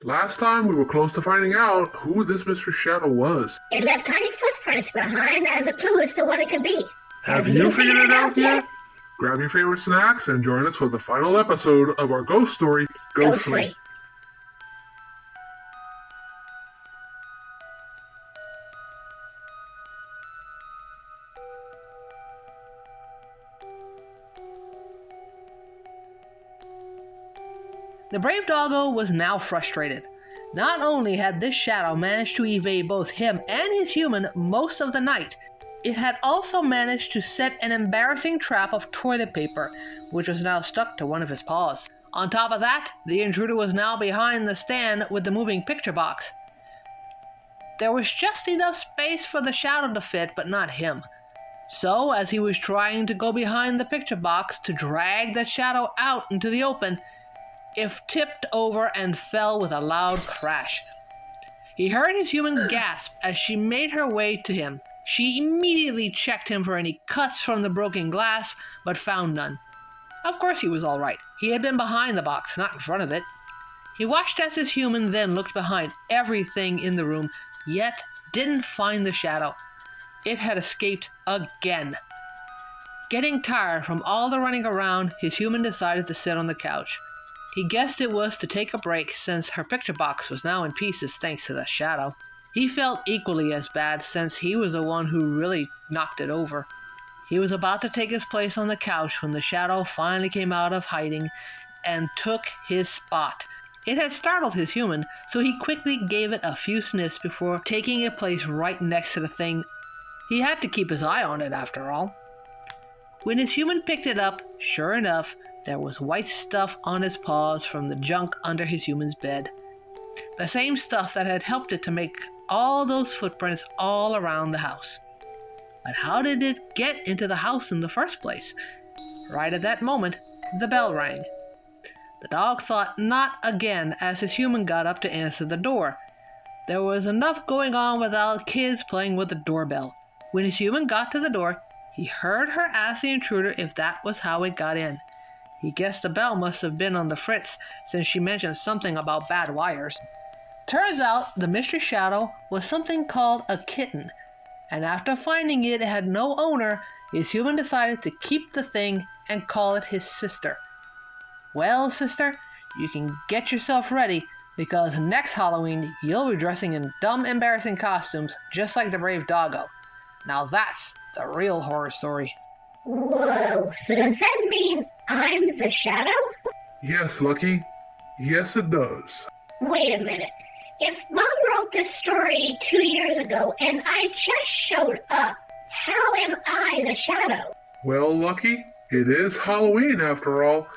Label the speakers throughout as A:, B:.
A: Last time we were close to finding out who this Mr. Shadow was.
B: It left tiny footprints behind as a clue as to what it could be.
A: Have you figured it out yet? Grab your favorite snacks and join us for the final episode of our ghost story, Ghostly.
C: The brave doggo was now frustrated. Not only had this shadow managed to evade both him and his human most of the night, it had also managed to set an embarrassing trap of toilet paper, which was now stuck to one of his paws. On top of that, the intruder was now behind the stand with the moving picture box. There was just enough space for the shadow to fit, but not him. So, as he was trying to go behind the picture box to drag the shadow out into the open, it tipped over and fell with a loud crash. He heard his human gasp as she made her way to him. She immediately checked him for any cuts from the broken glass, but found none. Of course he was all right. He had been behind the box, not in front of it. He watched as his human then looked behind everything in the room, yet didn't find the shadow. It had escaped again. Getting tired from all the running around, his human decided to sit on the couch. He guessed it was to take a break since her picture box was now in pieces thanks to the shadow. He felt equally as bad since he was the one who really knocked it over. He was about to take his place on the couch when the shadow finally came out of hiding and took his spot. It had startled his human, so he quickly gave it a few sniffs before taking a place right next to the thing. He had to keep his eye on it after all. When his human picked it up, sure enough, there was white stuff on his paws from the junk under his human's bed. The same stuff that had helped it to make all those footprints all around the house. But how did it get into the house in the first place? Right at that moment, the bell rang. The dog thought not again as his human got up to answer the door. There was enough going on without kids playing with the doorbell. When his human got to the door, he heard her ask the intruder if that was how it got in. He guessed the bell must have been on the fritz since she mentioned something about bad wires. Turns out the mystery shadow was something called a kitten, and after finding it had no owner, his human decided to keep the thing and call it his sister. Well, sister, you can get yourself ready because next Halloween you'll be dressing in dumb, embarrassing costumes just like the brave doggo. Now that's the real horror story.
B: Whoa, so does that mean I'm the shadow?
A: Yes, Lucky. Yes, it does.
B: Wait a minute. If Mom wrote this story 2 years ago and I just showed up, how am I the shadow?
A: Well, Lucky, it is Halloween after all.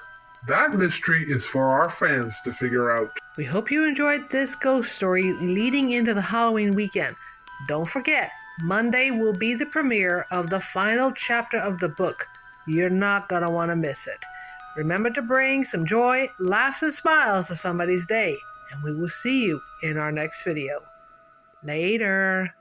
A: That mystery is for our fans to figure out.
C: We hope you enjoyed this ghost story leading into the Halloween weekend. Don't forget, Monday will be the premiere of the final chapter of the book. You're not going to want to miss it. Remember to bring some joy, laughs, and smiles to somebody's day. And we will see you in our next video. Later.